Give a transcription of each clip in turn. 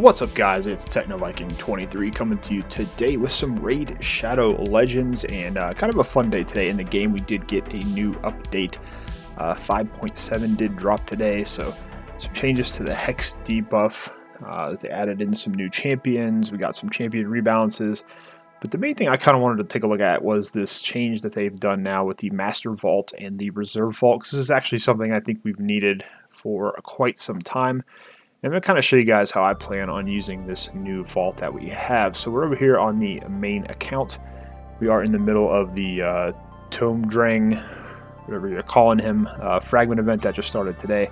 What's up, guys? It's TechnoViking23 coming to you today with some Raid Shadow Legends and kind of a fun day today in the game. We did get a new update. 5.7 did drop today, so some changes to the Hex debuff. They added in some new champions. We got some champion rebalances. But the main thing I kind of wanted to take a look at was this change that they've done now with the Master Vault and the Reserve Vault, because this is actually something I think we've needed for quite some time. And I'm going to kind of show you guys how I plan on using this new vault that we have. So we're over here on the main account. We are in the middle of the Tome Drang, whatever you're calling him, Fragment Event that just started today.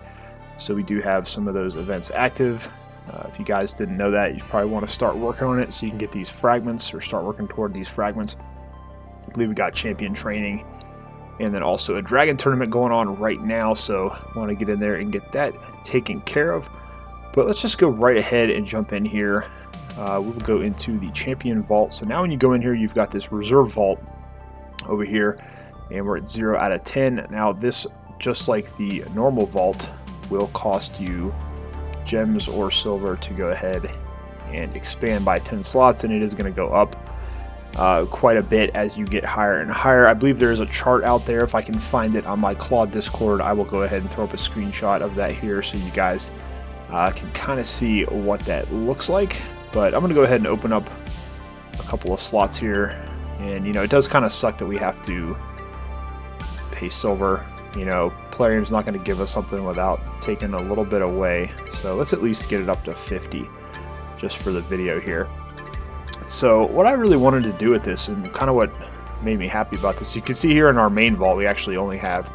So we do have some of those events active. If you guys didn't know that, you probably want to start working on it so you can get these fragments or start working toward these fragments. I believe we got champion training and then also a dragon tournament going on right now. So I want to get in there and get that taken care of. But let's just go right ahead and jump in here. We'll go into the champion vault. So now when you go in here, you've got this reserve vault over here, and we're at 0 out of 10. Now this, just like the normal vault, will cost you gems or silver to go ahead and expand by 10 slots, and it is going to go up quite a bit as you get higher and higher. I believe there is a chart out there. If I can find it on my Claw Discord, I will go ahead and throw up a screenshot of that here so you guys can kind of see what that looks like. But I'm going to go ahead and open up a couple of slots here. And, you know, it does kind of suck that we have to pay silver. You know, Plarium's not going to give us something without taking a little bit away. So let's at least get it up to 50 just for the video here. So what I really wanted to do with this, and kind of what made me happy about this, you can see here in our main vault, we actually only have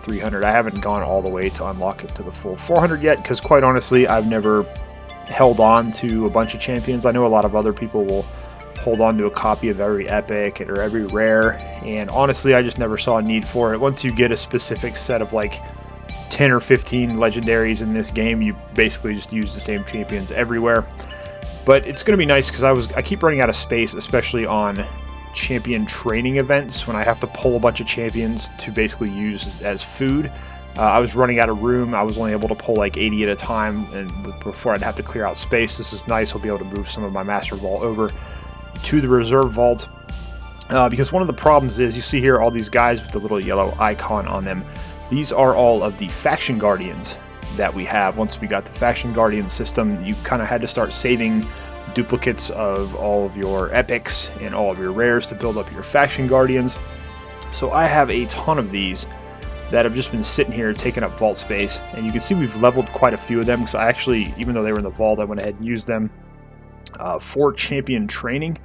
300. I haven't gone all the way to unlock it to the full 400 yet, because quite honestly, I've never held on to a bunch of champions. I know a lot of other people will hold on to a copy of every epic or every rare, and honestly, I just never saw a need for it. Once you get a specific set of like 10 or 15 legendaries in this game, you basically just use the same champions everywhere. But it's going to be nice because I keep running out of space, especially on champion training events when I have to pull a bunch of champions to basically use as food. I was running out of room. I was only able to pull like 80 at a time, and before I'd have to clear out space. This is nice. I'll be able to move some of my Master Vault over to the Reserve Vault, because one of the problems is, you see here all these guys with the little yellow icon on them. These are all of the faction guardians that we have. Once we got the faction guardian system, you kind of had to start saving duplicates of all of your epics and all of your rares to build up your faction guardians. So I have a ton of these that have just been sitting here taking up vault space, and you can see we've leveled quite a few of them, because I actually, even though they were in the vault, I went ahead and used them for champion training.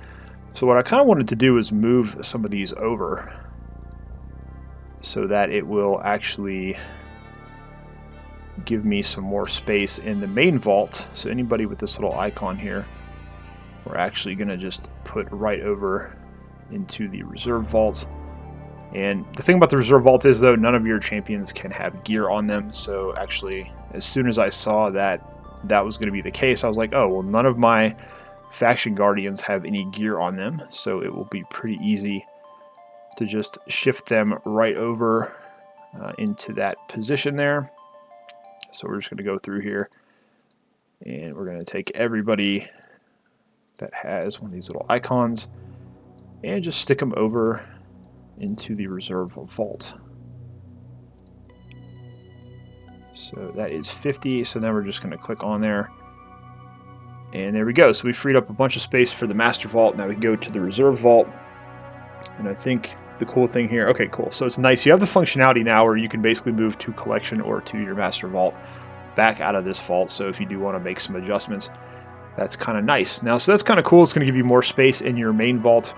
So what I kind of wanted to do is move some of these over so that it will actually give me some more space in the main vault. So anybody with this little icon here, we're actually going to just put right over into the Reserve Vault. And the thing about the Reserve Vault is, though, none of your champions can have gear on them. So actually, as soon as I saw that that was going to be the case, I was like, oh, well, none of my faction guardians have any gear on them. So it will be pretty easy to just shift them right over into that position there. So we're just going to go through here, and we're going to take everybody that has one of these little icons and just stick them over into the Reserve Vault. So that is 50. So now we're just going to click on there, and there we go. So we freed up a bunch of space for the Master Vault. Now we can go to the Reserve Vault, and I think the cool thing here, okay, cool. So it's nice. You have the functionality now where you can basically move to Collection or to your Master Vault back out of this vault. So if you do want to make some adjustments, that's kind of nice. Now, so that's kind of cool. It's going to give you more space in your main vault.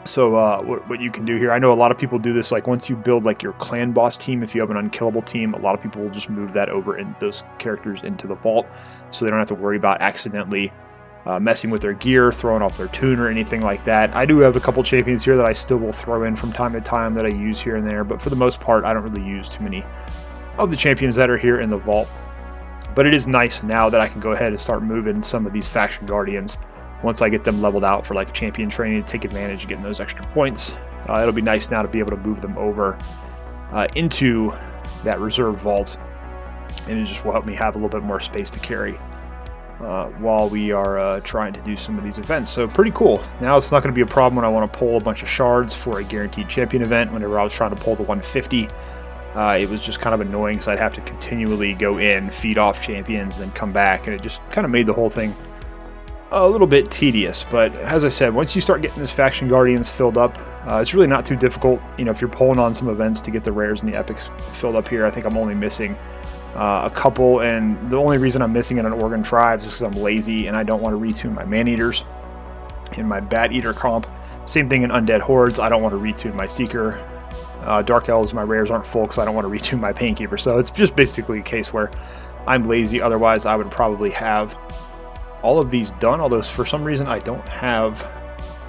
So what you can do here, I know a lot of people do this, like once you build like your clan boss team, if you have an unkillable team, a lot of people will just move that over and those characters into the vault, so they don't have to worry about accidentally messing with their gear, throwing off their tune or anything like that. I do have a couple champions here that I still will throw in from time to time that I use here and there, but for the most part, I don't really use too many of the champions that are here in the vault. But it is nice now that I can go ahead and start moving some of these faction guardians once I get them leveled out for like champion training to take advantage of getting those extra points. It'll be nice now to be able to move them over into that Reserve Vault, and it just will help me have a little bit more space to carry while we are trying to do some of these events. So pretty cool. Now it's not going to be a problem when I want to pull a bunch of shards for a guaranteed champion event. Whenever I was trying to pull the 150, it was just kind of annoying because I'd have to continually go in, feed off champions, then come back, and it just kind of made the whole thing a little bit tedious. But as I said, once you start getting this faction guardians filled up, it's really not too difficult. You know, if you're pulling on some events to get the rares and the epics filled up here, I think I'm only missing a couple, and the only reason I'm missing it on Organ Tribes is because I'm lazy and I don't want to retune my Man-Eaters in my Bat-Eater comp. Same thing in Undead Hordes, I don't want to retune my Seeker. Dark Elves, my rares aren't full because I don't want to retune my Painkeeper, so it's just basically a case where I'm lazy. Otherwise, I would probably have all of these done, although for some reason I don't have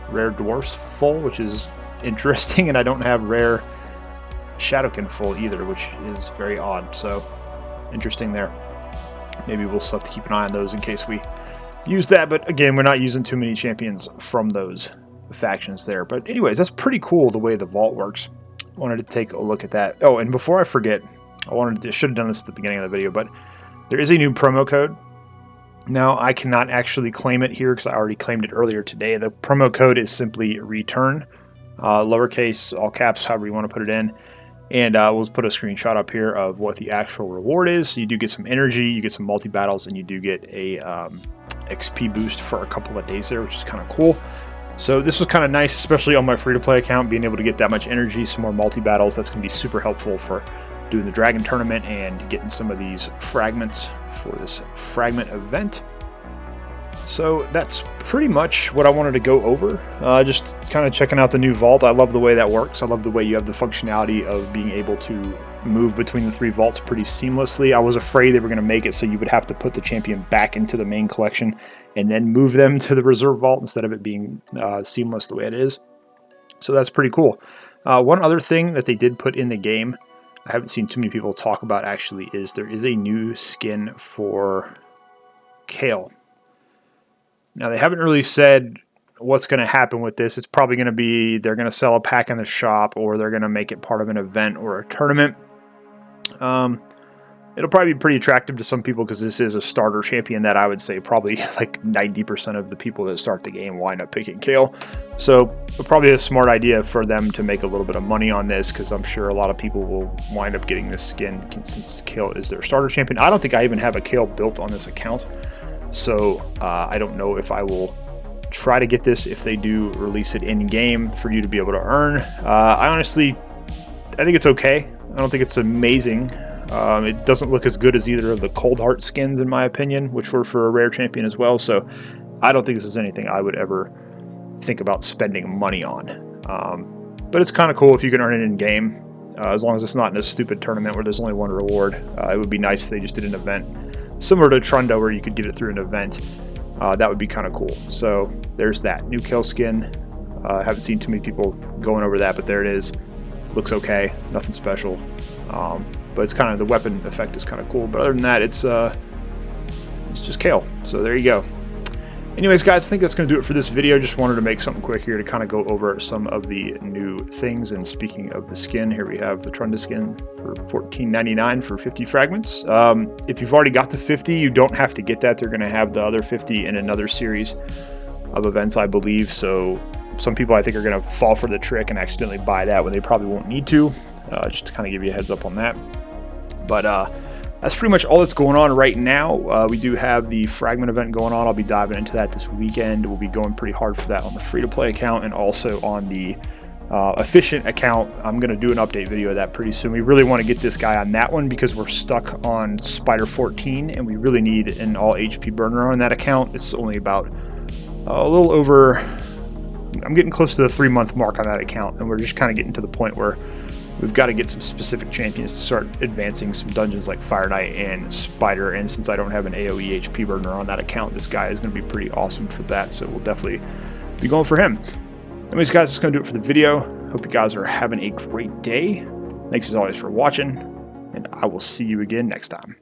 Rare Dwarfs full, which is interesting, and I don't have Rare Shadowkin full either, which is very odd, so interesting there. Maybe we'll still have to keep an eye on those in case we use that, but again, we're not using too many champions from those factions there. But anyways, that's pretty cool the way the vault works. Wanted to take a look at that. Oh, and before I forget, should have done this at the beginning of the video, but there is a new promo code. Now, I cannot actually claim it here because I already claimed it earlier today. The promo code is simply return, lowercase, all caps, however you want to put it in. And we'll put a screenshot up here of what the actual reward is. So you do get some energy, you get some multi-battles, and you do get a XP boost for a couple of days there, which is kind of cool. So this was kind of nice, especially on my free-to-play account, being able to get that much energy, some more multi-battles. That's going to be super helpful for doing the Dragon Tournament and getting some of these fragments for this Fragment Event. So that's pretty much what I wanted to go over. Just kind of checking out the new vault. I love the way that works. I love the way you have the functionality of being able to move between the three vaults pretty seamlessly. I was afraid they were going to make it so you would have to put the champion back into the main collection and then move them to the reserve vault instead of it being seamless the way it is. So that's pretty cool. One other thing that they did put in the game, I haven't seen too many people talk about actually, is there is a new skin for Kael. Now, they haven't really said what's going to happen with this. It's probably going to be they're going to sell a pack in the shop, or they're going to make it part of an event or a tournament. It'll probably be pretty attractive to some people because this is a starter champion that I would say probably like 90% of the people that start the game wind up picking Kael. So probably a smart idea for them to make a little bit of money on this, because I'm sure a lot of people will wind up getting this skin since Kael is their starter champion. I don't think I even have a Kael built on this account. So I don't know if I will try to get this if they do release it in-game for you to be able to earn. I think it's okay. I don't think it's amazing. It doesn't look as good as either of the Cold Heart skins, in my opinion, which were for a rare champion as well. So I don't think this is anything I would ever think about spending money on. But it's kind of cool if you can earn it in-game, as long as it's not in a stupid tournament where there's only one reward. It would be nice if they just did an event similar to Trunda, where you could get it through an event. That would be kind of cool. So there's that new Kael skin. I haven't seen too many people going over that, but there it is. Looks okay, nothing special. But it's kind of, the weapon effect is kind of cool. But other than that, it's just Kael. So there you go. Anyways, guys, I think that's going to do it for this video. Just wanted to make something quick here to kind of go over some of the new things. And speaking of the skin, here we have the Trunda skin for $14.99 for 50 fragments. If you've already got the 50, you don't have to get that. They're going to have the other 50 in another series of events, I believe. So some people, I think, are going to fall for the trick and accidentally buy that when they probably won't need to. Just to kind of give you a heads up on that. But that's pretty much all that's going on right now. We do have the Fragment event going on. I'll be diving into that this weekend. We'll be going pretty hard for that on the free-to-play account and also on the efficient account. I'm going to do an update video of that pretty soon. We really want to get this guy on that one because we're stuck on Spider 14, and we really need an all HP burner on that account. It's only about a little over, I'm getting close to the 3-month mark on that account, and we're just kind of getting to the point where we've got to get some specific champions to start advancing some dungeons like Fire Knight and Spider, and since I don't have an AoE HP burner on that account, this guy is going to be pretty awesome for that, so we'll definitely be going for him. Anyways, guys, that's going to do it for the video. Hope you guys are having a great day. Thanks as always for watching, and I will see you again next time.